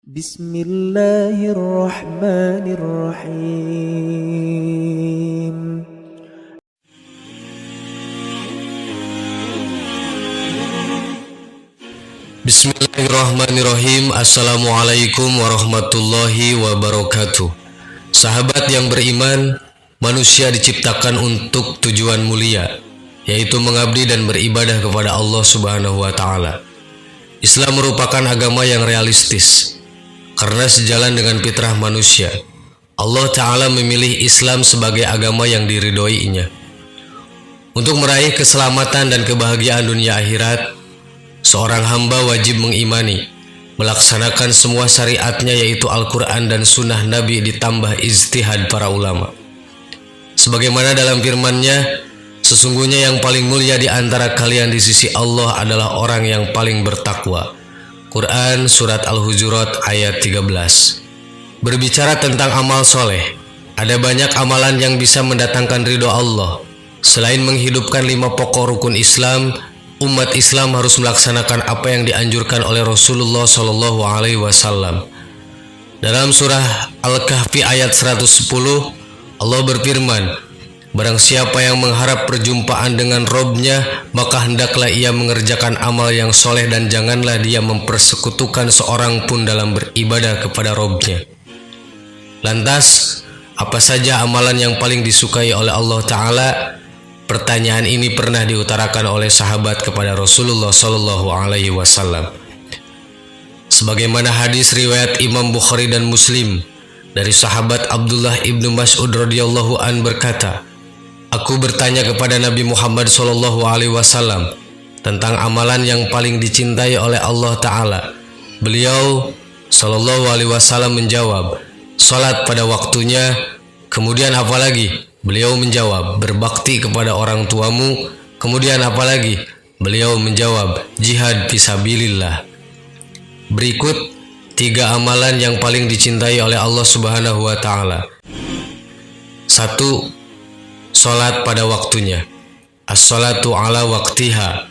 Bismillahirrahmanirrahim. Bismillahirrahmanirrahim. Assalamualaikum warahmatullahi wabarakatuh. Sahabat yang beriman, manusia diciptakan untuk tujuan mulia, yaitu mengabdi dan beribadah kepada Allah Subhanahu wa Ta'ala. Islam merupakan agama yang realistis karena sejalan dengan fitrah manusia. Allah Ta'ala memilih Islam sebagai agama yang diridhoinya. Untuk meraih keselamatan dan kebahagiaan dunia akhirat, seorang hamba wajib mengimani, melaksanakan semua syariatnya, yaitu Al-Quran dan Sunnah Nabi ditambah ijtihad para ulama. Sebagaimana dalam firman-Nya, sesungguhnya yang paling mulia di antara kalian di sisi Allah adalah orang yang paling bertakwa. Quran Surat Al-Hujurat ayat 13. Berbicara tentang amal soleh, ada banyak amalan yang bisa mendatangkan ridho Allah. Selain menghidupkan 5 pokok rukun Islam, umat Islam harus melaksanakan apa yang dianjurkan oleh Rasulullah SAW. Dalam surah Al-Kahfi ayat 110, Allah berfirman, barang siapa yang mengharap perjumpaan dengan Robnya, maka hendaklah ia mengerjakan amal yang soleh dan janganlah dia mempersekutukan seorang pun dalam beribadah kepada Robnya. Lantas, apa saja amalan yang paling disukai oleh Allah Ta'ala? Pertanyaan ini pernah diutarakan oleh sahabat kepada Rasulullah SAW. Sebagaimana hadis riwayat Imam Bukhari dan Muslim dari sahabat Abdullah ibnu Mas'ud radhiyallahu an berkata, aku bertanya kepada Nabi Muhammad SAW tentang amalan yang paling dicintai oleh Allah Ta'ala. Beliau SAW menjawab, salat pada waktunya. Kemudian apa lagi? Beliau menjawab, berbakti kepada orang tuamu. Kemudian apa lagi? Beliau menjawab, jihad fisabilillah. Berikut 3 amalan yang paling dicintai oleh Allah Subhanahu wa Ta'ala. 1. Salat pada waktunya. As-salatu ala waktiha.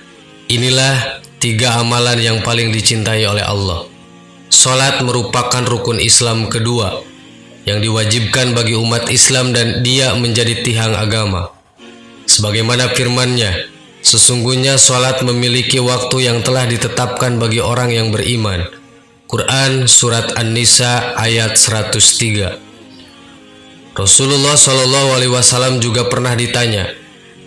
Inilah 3 amalan yang paling dicintai oleh Allah. Salat merupakan rukun Islam kedua yang diwajibkan bagi umat Islam dan dia menjadi tiang agama. Sebagaimana firman-Nya, sesungguhnya salat memiliki waktu yang telah ditetapkan bagi orang yang beriman. Quran Surat An-Nisa ayat 103. Rasulullah SAW juga pernah ditanya,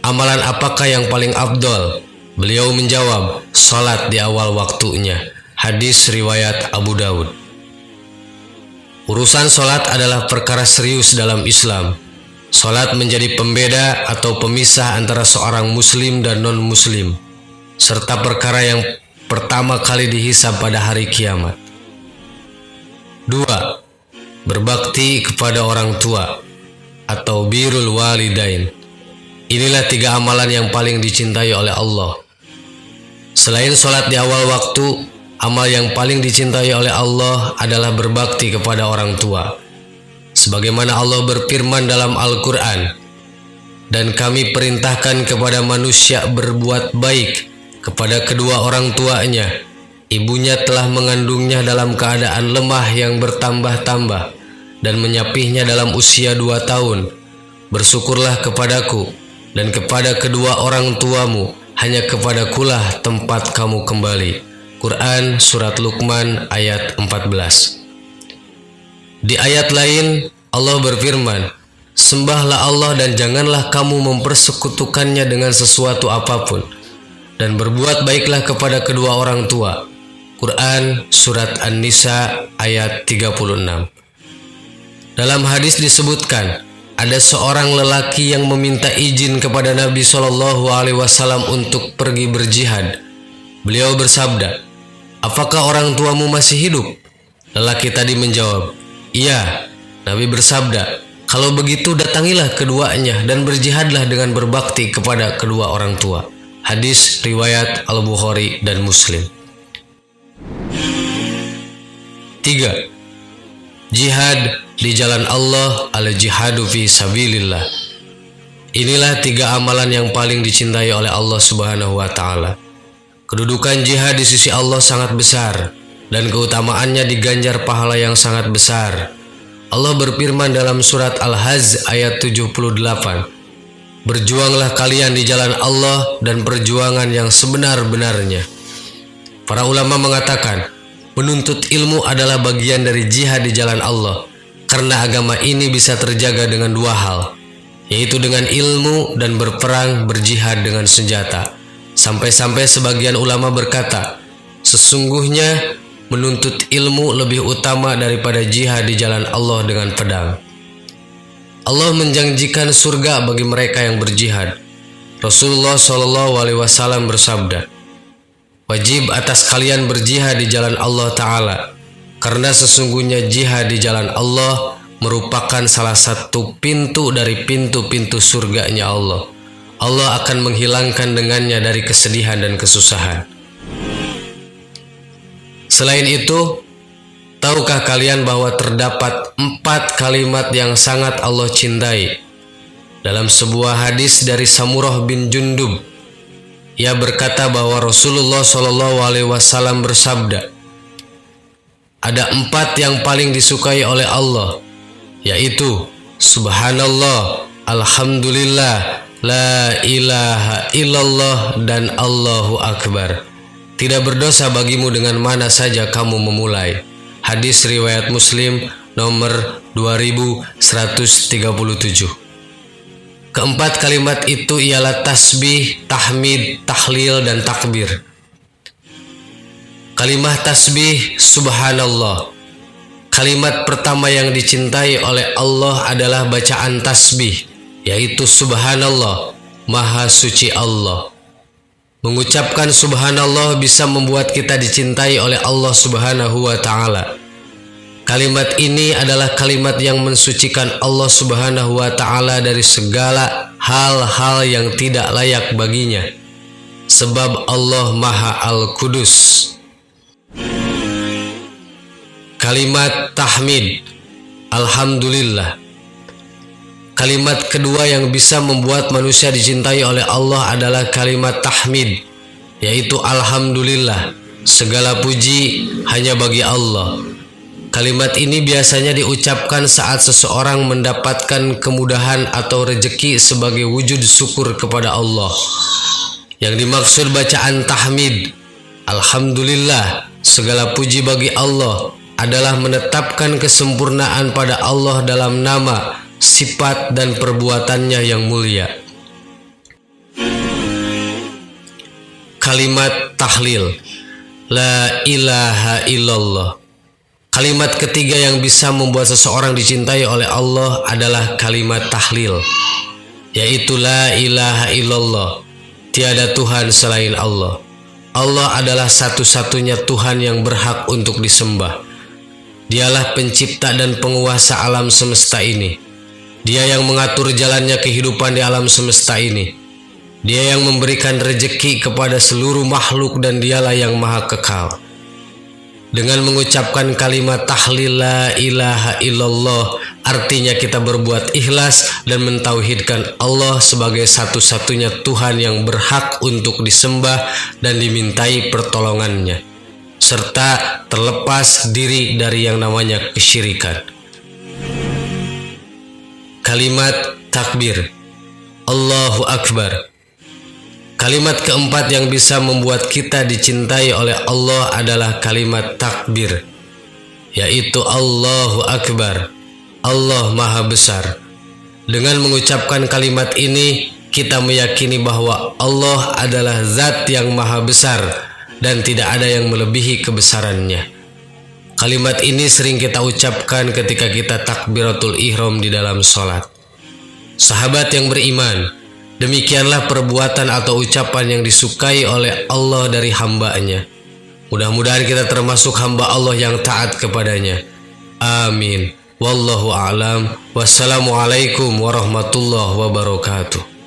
amalan apakah yang paling afdol? Beliau menjawab, salat di awal waktunya. Hadis riwayat Abu Dawud. Urusan salat adalah perkara serius dalam Islam. Salat menjadi pembeda atau pemisah antara seorang muslim dan non-muslim, serta perkara yang pertama kali dihisab pada hari kiamat. 2. Berbakti kepada orang tua atau birrul walidain. Inilah 3 amalan yang paling dicintai oleh Allah. Selain sholat di awal waktu, amal yang paling dicintai oleh Allah adalah berbakti kepada orang tua. Sebagaimana Allah berfirman dalam Al-Quran, dan kami perintahkan kepada manusia berbuat baik kepada kedua orang tuanya. Ibunya telah mengandungnya dalam keadaan lemah yang bertambah-tambah dan menyapihnya dalam usia 2 tahun. Bersyukurlah kepadaku dan kepada kedua orang tuamu, hanya kepadakulah tempat kamu kembali. Quran Surat Luqman ayat 14. Di ayat lain Allah berfirman, sembahlah Allah dan janganlah kamu mempersekutukannya dengan sesuatu apapun, dan berbuat baiklah kepada kedua orang tua. Quran Surat An-Nisa ayat 36. Dalam hadis disebutkan, ada seorang lelaki yang meminta izin kepada Nabi SAW untuk pergi berjihad. Beliau bersabda, apakah orang tuamu masih hidup? Lelaki tadi menjawab, iya. Nabi bersabda, kalau begitu datangilah keduanya dan berjihadlah dengan berbakti kepada kedua orang tua. Hadis riwayat Al-Bukhari dan Muslim. 3. Jihad di jalan Allah, al-jihadu fi sabilillah. Inilah 3 amalan yang paling dicintai oleh Allah Subhanahu wa Ta'ala. Kedudukan jihad di sisi Allah sangat besar. dan keutamaannya diganjar pahala yang sangat besar. Allah berfirman dalam surat Al-Hajj ayat 78, "Berjuanglah kalian di jalan Allah dan perjuangan yang sebenar-benarnya." Para ulama mengatakan, menuntut ilmu adalah bagian dari jihad di jalan Allah, karena agama ini bisa terjaga dengan dua hal, yaitu dengan ilmu dan berperang berjihad dengan senjata. Sampai-sampai sebagian ulama berkata, sesungguhnya menuntut ilmu lebih utama daripada jihad di jalan Allah dengan pedang. Allah menjanjikan surga bagi mereka yang berjihad. Rasulullah SAW bersabda, "Wajib atas kalian berjihad di jalan Allah Ta'ala, karena sesungguhnya jihad di jalan Allah merupakan salah satu pintu dari pintu-pintu surganya Allah. Allah akan menghilangkan dengannya dari kesedihan dan kesusahan." Selain itu, tahukah kalian bahwa terdapat 4 kalimat yang sangat Allah cintai? Dalam sebuah hadis dari Samurah bin Jundub, ia berkata bahwa Rasulullah SAW bersabda, ada 4 yang paling disukai oleh Allah, yaitu Subhanallah, Alhamdulillah, La ilaha illallah, dan Allahu Akbar. Tidak berdosa bagimu dengan mana saja kamu memulai. Hadis riwayat Muslim nomor 2137. Keempat kalimat itu ialah tasbih, tahmid, tahlil, dan takbir. Kalimat tasbih, Subhanallah. Kalimat pertama yang dicintai oleh Allah adalah bacaan tasbih, yaitu Subhanallah, Maha Suci Allah. Mengucapkan Subhanallah bisa membuat kita dicintai oleh Allah Subhanahu wa Ta'ala. Kalimat ini adalah kalimat yang mensucikan Allah Subhanahu wa Ta'ala dari segala hal-hal yang tidak layak baginya, sebab Allah Maha Al-Qudus. Kalimat tahmid, Alhamdulillah. Kalimat kedua yang bisa membuat manusia dicintai oleh Allah adalah kalimat tahmid, yaitu Alhamdulillah, segala puji hanya bagi Allah. Kalimat ini biasanya diucapkan saat seseorang mendapatkan kemudahan atau rezeki sebagai wujud syukur kepada Allah. Yang dimaksud bacaan tahmid, Alhamdulillah, segala puji bagi Allah, adalah menetapkan kesempurnaan pada Allah dalam nama, sifat, dan perbuatannya yang mulia. Kalimat tahlil, La ilaha illallah. Kalimat ketiga yang bisa membuat seseorang dicintai oleh Allah adalah kalimat tahlil, yaitu La ilaha illallah. Tiada Tuhan selain Allah. Allah adalah satu-satunya Tuhan yang berhak untuk disembah. Dialah pencipta dan penguasa alam semesta ini. Dia yang mengatur jalannya kehidupan di alam semesta ini. Dia yang memberikan rezeki kepada seluruh makhluk, dan dialah yang maha kekal. Dengan mengucapkan kalimat tahlil La ilaha illallah, artinya kita berbuat ikhlas dan mentauhidkan Allah sebagai satu-satunya Tuhan yang berhak untuk disembah dan dimintai pertolongannya, serta terlepas diri dari yang namanya kesyirikan. Kalimat takbir, Allahu Akbar. Kalimat keempat yang bisa membuat kita dicintai oleh Allah adalah kalimat takbir, yaitu Allahu Akbar, Allah Maha Besar. Dengan mengucapkan kalimat ini, kita meyakini bahwa Allah adalah zat yang maha besar dan tidak ada yang melebihi kebesarannya. Kalimat ini sering kita ucapkan ketika kita takbiratul ihram di dalam sholat. Sahabat yang beriman, demikianlah perbuatan atau ucapan yang disukai oleh Allah dari hamba-Nya. Mudah-mudahan kita termasuk hamba Allah yang taat kepadanya. Amin. Wallahu a'lam. Wassalamualaikum warahmatullahi wabarakatuh.